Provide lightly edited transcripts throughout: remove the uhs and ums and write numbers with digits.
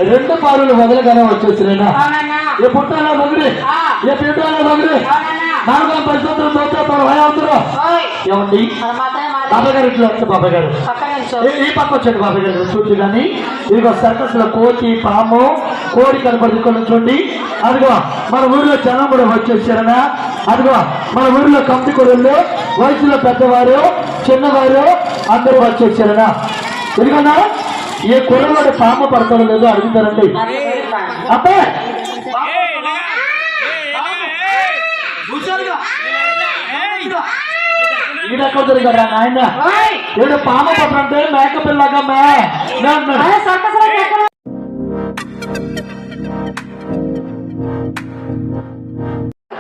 రెండు పారులు మొదలుగానే వచ్చేసినా ఏ పుట్టాల మొదలు ఏ పీఠాల మొదలు నాలుగో పరిస్థితులు భయవుతారు ఏమండి బాబాయ్ గారు ఇట్లా వస్తే బాబాయ్ గారు ఈ పక్క వచ్చండి బాబాయ్ గారు చూసి కానీ ఇదిగో సర్కస్ లో కోతి పాము కోడి కనపడుకొని చూడండి అదిగో మన ఊరిలో జనం కూడా వచ్చేసారనా అదిగో మన ఊరిలో కమిటీ కొడుళ్ళు వయసులో పెద్దవారు చిన్నవారు అందరూ వచ్చేసారనా ఎందుకన్నా ఏ కుర్రవాడు పాము పడతారో లేదో అడుగుతారండి అబ్బాయి ఈడెక్కడ కదా నాయన ఏదో పాము పట్టంటే మేక పిల్లగా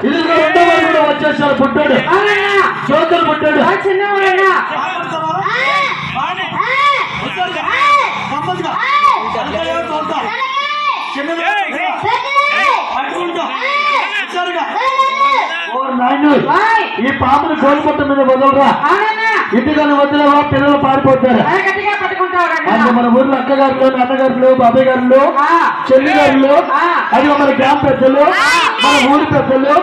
ఇది రెండో వారు కూడా వచ్చేసారు పుట్టాడు జ్యోతులు పుట్టాడు ఈ పాముని గోల్పట్ట మీద వదలరా ఇంటికన్నా వదిలేవా పిల్లలు పారిపోతారు అంటే మన ఊర్లో అక్కగారులు నాన్నగారులు బాబాయ్ గారులు చెల్లి గారులు అదిగో మన గ్రామ పెద్దలు మన ఊరి పెద్దలు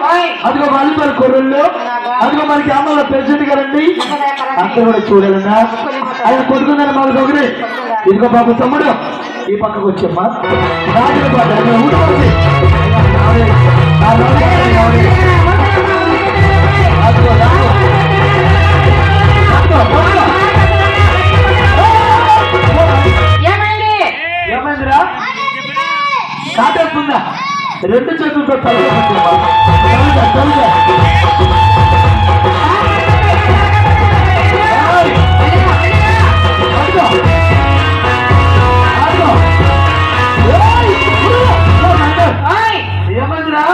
అదిగో వాలీబాల్ కొర్రళ్ళు అదిగో మన గ్రామంలో ప్రెసిడెంట్ గారండి అందరూ కూడా చూడాలన్నా ఆయన కొడుకుందని మాకు ఒకరి ఇదిగో బాబు తమ్ముడు ఈ పక్కకు వచ్చమ్మా రాజుల పాట ఏమైందిరా కాటేస్తుందా రెండు చేతులతో తల్లి ఏమైందిరా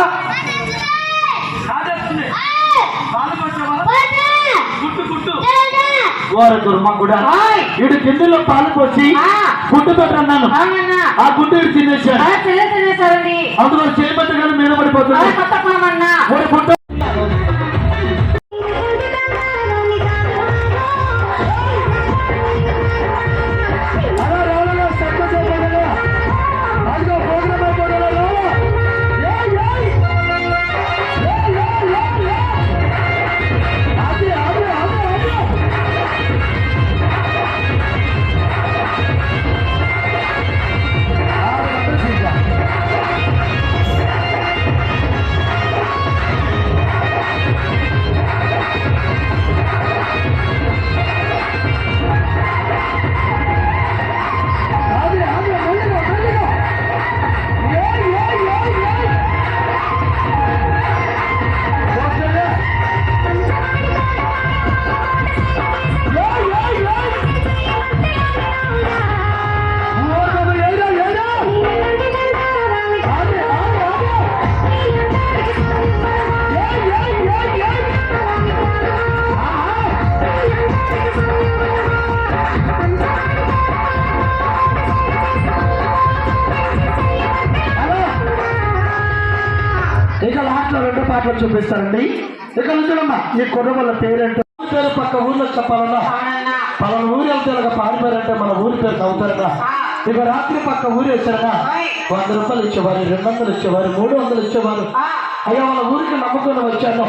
కాటేస్తుంది దుర్మా కూడా ఇటు గిన్నెలో పాలు పోసి గుడ్డు పెట్టన్నాను ఆ గుడ్డు ఇటు తినేసాడు అందులో చేపట్టగానే మీద పడిపోతుంది రెండు పాటలు చూపిస్తారండి ఇక నుంచమ్మా ఈ కుర్ర వాళ్ళ పేరేంటో పేరు పక్క ఊర్లో చెప్పాలన్నా పలానా ఊరు వెళ్తే పాడిపోయారంటే మన ఊరి పేరు చదువుతారన్నా ఇక రాత్రి పక్క ఊరు వేసారన్నా 100 రూపాయలు ఇచ్చేవారు 200 ఇచ్చేవారు 300 ఇచ్చేవారు అయ్యా మన ఊరికి నమ్ముకుని వచ్చాను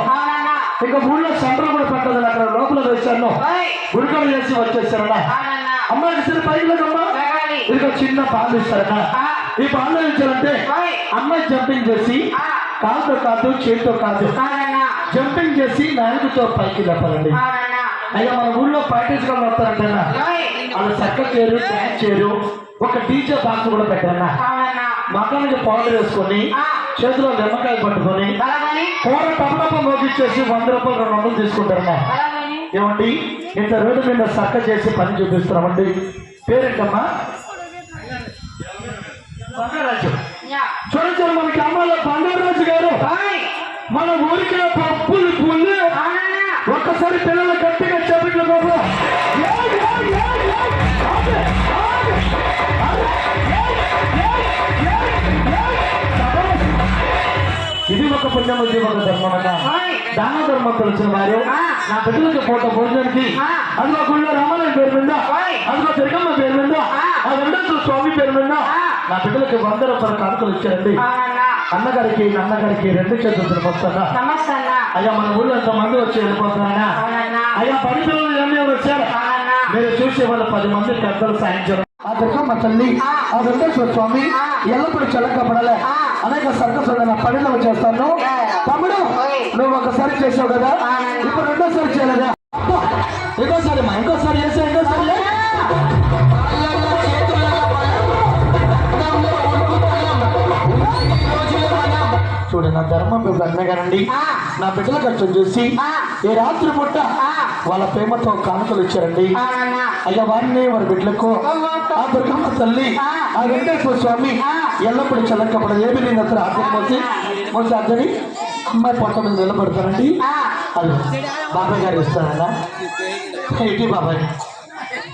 ఇక ఊళ్ళో సెంటర్ కూడా పెట్టదని అక్కడ లోపల వేశాను ఉడకలు చేసి వచ్చేసారన్నా అమ్మాయికి సరే పైలమ్మా ఇక చిన్న పాలు ఇస్తారన్నా ఈ పాలు ఇచ్చారంటే అమ్మాయి జంపింగ్ చేసి కాలుతో కాదు చేతితో కాదు జంపింగ్ చేసి నాలుగుతో పైకి తప్పాలండి అయ్యా మన ఊళ్ళో పార్టీస్ కూడా వస్తారంటన్నా వాళ్ళు చక్క చేరు డ్యాన్స్ చేరు ఒక డీజే బాక్స్ కూడా పెట్టారన్నా మకానికి పౌడర్ వేసుకొని చేతిలో నిమ్మకాయ పట్టుకొని కూర టపటప మోగిచ్చేసి 100 రూపాయలు 200 తీసుకుంటారన్నా ఏమండి ఇంత రోడ్డు మీద చక్క చేసి పని చూపిస్తున్నామండి పేరేంటమ్మా బంగారాజు చూడండి మనకి అమ్మలో బంగారాజు గారు మన ఊరికి పప్పులు పుల్లు ఒక్కసారి పిల్లలు గట్టిగా చెప్పట్లు బాబు పుణ్యము జీవక ధర్మం అన్న దాన ధర్మం తెలిసిన వారు నా బిడ్డలకి పూట భోజనానికి అదిగో గుళ్ళో రామాలయం పేరు మీద అదిగో తిరగమ్మ పేరు మీద ఆ వెంకటేశ్వర స్వామి పేరు మీద నా బిడ్డలకి 100 రూపాయల కానుకలు ఇచ్చారండి. అన్నగారికి నాన్నగారికి 2 చేతులు వస్తానా అయ్యా మన ఊళ్ళో ఎంత మంది వచ్చి వెళ్ళిపోతారా అయ్యా 10 పిల్లలు ఏమేమి వచ్చారు మీరు చూసే వాళ్ళు 10 మంది పెద్దలు సాయించారు. ఆ దుర్గమ్మ తల్లి ఆ వెంకటేశ్వర స్వామి ఎల్లప్పుడూ చల్లకపడలే అనేక సర్కసులు నా పనిలో చేస్తాను. తమ్ముడు నువ్వు ఒకసారి చేసావు కదా, ఇప్పుడు 2సారి చేయలేదా? ఇంకోసారి మా ఇంకోసారి చేసా ఇంకోసారి చూడు నా ధర్మం అన్నగారండి నా బిడ్డల కష్టం చూసి ఈ రాత్రి పుట్ట వాళ్ళ ప్రేమతో కానుకలు ఇచ్చారండి. అయ్యా వారిని వారి బిడ్డలకు ఆ దుర్గమ్మ తల్లి ఆ వెంకటేశ్వర స్వామి ఎల్లప్పుడూ చల్లకపడ ఏమి నేను అసలు ఆర్థిక మోసి అద్దరి అమ్మాయి పొట్ట మీద నిలబడతానండి. అది బాబాయ్ గారు ఇస్తానన్నా ఇటీ బాబాయ్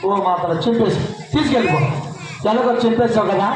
ఓ మాత్రం చింపేసి తీసుకెళ్ళిపో ఎలాగో చింపేసావు కదా.